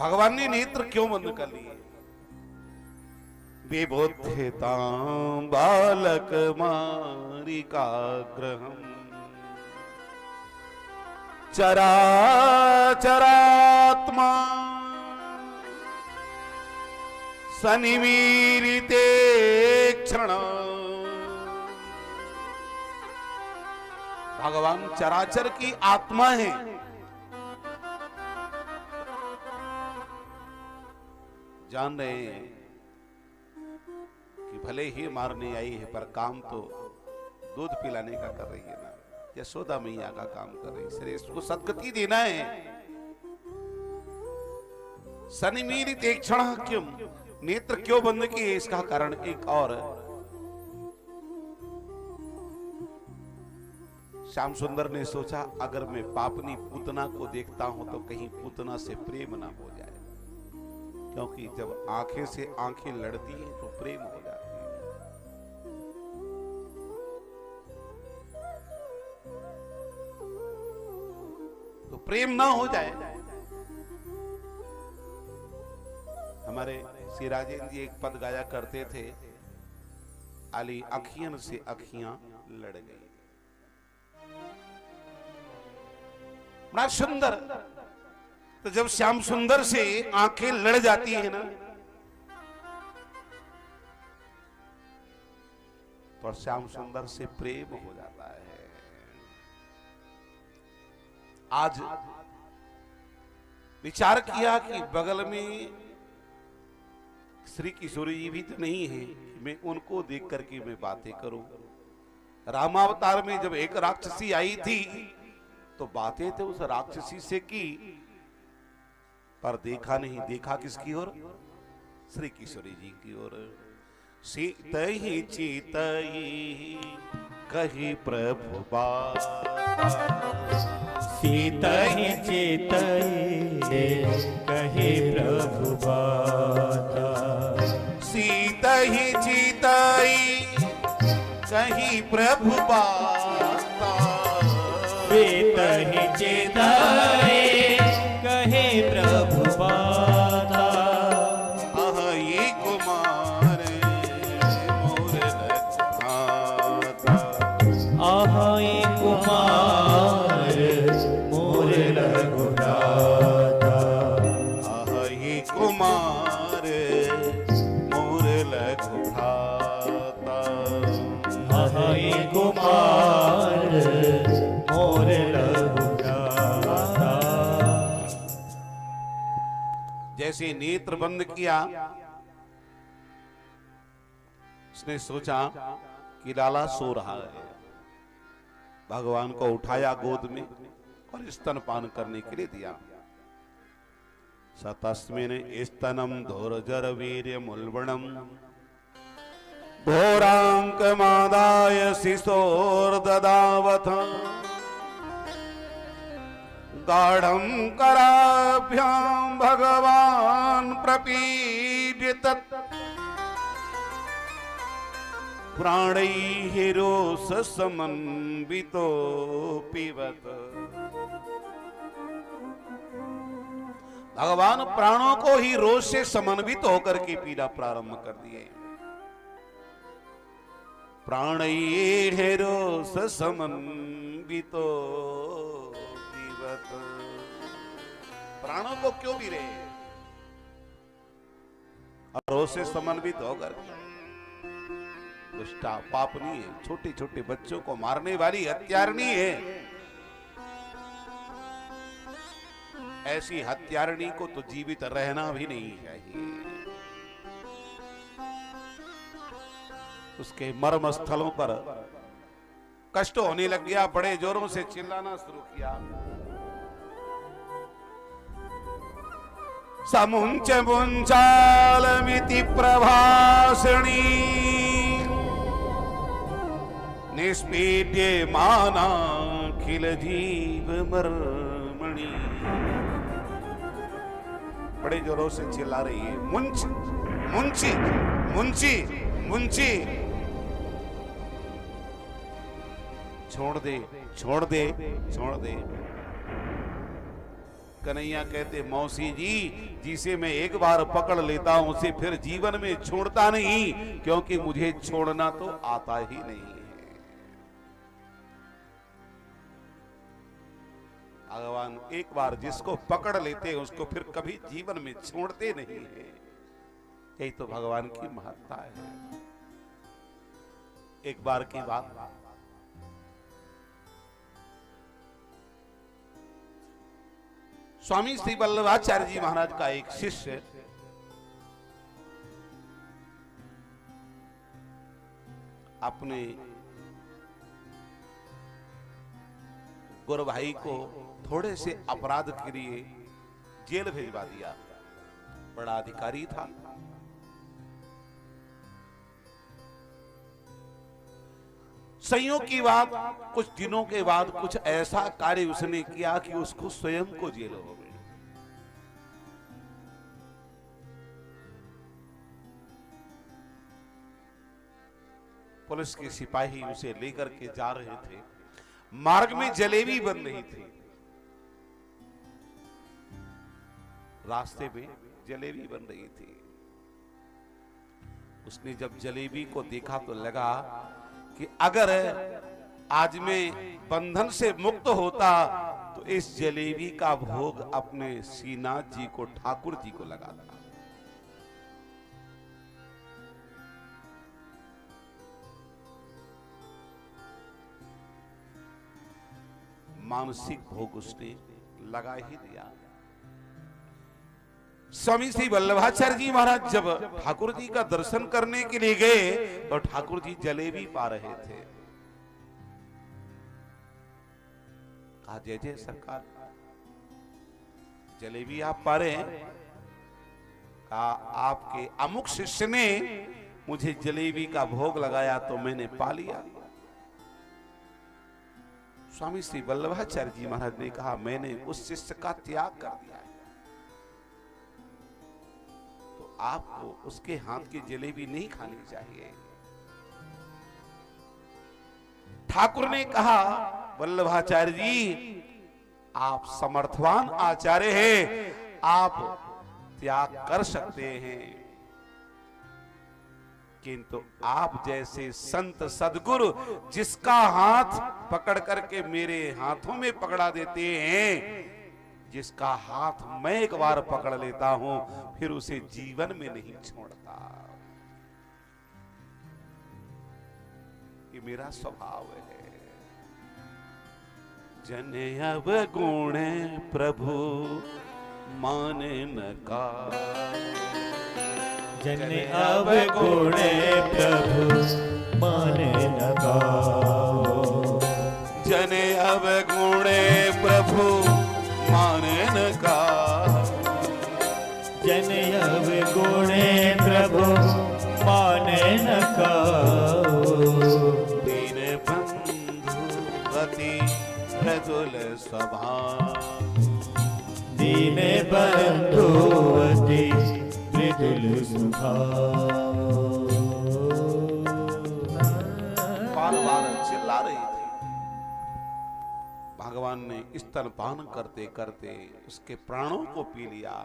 भगवान ने नेत्र क्यों बंद कर लिए? विबुद्धितां बालक मारिकाग्रहम् चराचरात्मा सनिमीलिते क्षण। भगवान चराचर की आत्मा है। जान रहे हैं कि भले ही मारने आई है पर काम तो दूध पिलाने का कर रही है ना, यशोदा मैया का काम कर रही है। श्रेष्ठ को सद्गति देना है। सनिमीलित एक क्षण क्यों नेत्र क्यों बंद किए? इसका कारण एक और। श्याम सुंदर ने सोचा अगर मैं पापनी पूतना को देखता हूं तो कहीं पूतना से प्रेम ना हो जाए, क्योंकि जब आंखें से आंखें लड़ती हैं तो प्रेम हो जाती है। तो प्रेम ना हो जाए। हमारे श्री राजेंद्र जी एक पद गाया करते थे, आली अखियन से अखियां लड़ गई। बड़ा सुंदर। तो जब श्याम सुंदर से आंखें लड़ जाती है ना, तो श्याम सुंदर से प्रेम हो जाता है। आज विचार किया कि बगल में श्री किशोरी जी भी तो नहीं है, मैं उनको देख करके मैं बातें करूं। रामावतार में जब एक राक्षसी आई थी तो बातें तो उस राक्षसी से की, पर देखा नहीं। देखा किसकी ओर? श्री किशोरी जी की ओर। सीतहि चितहि कहि प्रभु बात, सीतहि चितहि कहि प्रभु बात, सीतहि चितहि कहि प्रभु बात, सीतहि चितहि कहि प्रभु बात। आह ये कुमार मोर लखनाता, आह ये कुमार मोर रघुनाथा, आह ये कुमार मोर लखनाता, आह ये कुमार मोर रघुनाथा। जैसे नेत्र बंद किया, उसने सोचा कि लाला सो रहा है। भगवान को उठाया गोद में और स्तनपान करने के लिए दिया। सतस्मिन स्तनम धोरजर वीर्य मुल्बणम घोरांकमादाय शिशोर्ददावथ गाढ़ं कराभ्यां भगवान् प्रपीड्यत प्राणैः रोषसमन्वितो पिबत। भगवान प्राणों को ही रोष से समन्वित होकर के पीना प्रारंभ कर दिए। प्राणैः रोषसमन्वितो पिबत। प्राणों को क्यों भी रहे? और रोष से समन्वित होकर दुष्टा पापनी है, छोटे छोटे बच्चों को मारने वाली हत्यारनी है। ऐसी हत्यारनी को तो जीवित रहना भी नहीं चाहिए। उसके मर्म स्थलों पर कष्ट होने लग गया, बड़े जोरों से चिल्लाना शुरू किया। समुंच मुंचालमिति प्रभाषणी निष्पीड्ये मानाखिल जीव मर्मणि। बड़े जोरों से चिल्ला रही है, मुंच मुंची मुंची मुंची। छोड़ दे छोड़ दे छोड़ दे। कन्हैया कहते मौसी जी, जिसे मैं एक बार पकड़ लेता हूं उसे फिर जीवन में छोड़ता नहीं, क्योंकि मुझे छोड़ना तो आता ही नहीं है। भगवान एक बार जिसको पकड़ लेते हैं उसको फिर कभी जीवन में छोड़ते नहीं है। यही तो भगवान की महत्ता है। एक बार की बात, स्वामी श्री वल्लभाचार्य जी महाराज का एक शिष्य अपने गुरु भाई को थोड़े से अपराध के लिए जेल भेजवा दिया। बड़ा अधिकारी था। संयोग की बात, कुछ दिनों के बाद कुछ ऐसा कार्य उसने किया कि उसको स्वयं को जेल हो गई। पुलिस के सिपाही उसे लेकर के जा रहे थे। मार्ग में जलेबी बन रही थी। रास्ते में जलेबी बन रही थी। उसने जब जलेबी को देखा तो लगा कि अगर आज मैं बंधन से मुक्त होता तो इस जलेबी का भोग अपने श्रीनाथ जी को, ठाकुर जी को लगाता। मानसिक भोग उसने लगा ही दिया। स्वामी श्री वल्लभाचार्य जी महाराज जब ठाकुर जी का दर्शन करने के लिए गए तो ठाकुर जी जलेबी पा रहे थे। कहा जय जय सरकार, जलेबी आप पा रहे हैं? कहा आपके अमुक शिष्य ने मुझे जलेबी का भोग लगाया तो मैंने पा लिया। स्वामी श्री वल्लभाचार्य जी महाराज ने कहा मैंने उस शिष्य का त्याग कर दिया है, तो आपको उसके हाथ की जलेबी नहीं खानी चाहिए। ठाकुर ने कहा वल्लभाचार्य जी, आप समर्थवान आचार्य हैं, आप त्याग कर सकते हैं, किंतु आप जैसे संत सदगुरु जिसका हाथ पकड़ करके मेरे हाथों में पकड़ा देते हैं, जिसका हाथ मैं एक बार पकड़ लेता हूं फिर उसे जीवन में नहीं छोड़ता। ये मेरा स्वभाव है। जन अब गुण प्रभु माने न का, जन अब गुण प्रभु माने न गाओ, जन अब गुण प्रभु माने न का, जन अब गुण प्रभु माने न गाओ। दीन बंधु अति मृदुल स्वभाव, दीन बंधु अति मृदुल स्वभाव। बार बार चिल्ला रही थी। भगवान ने स्तनपान करते करते उसके प्राणों को पी लिया।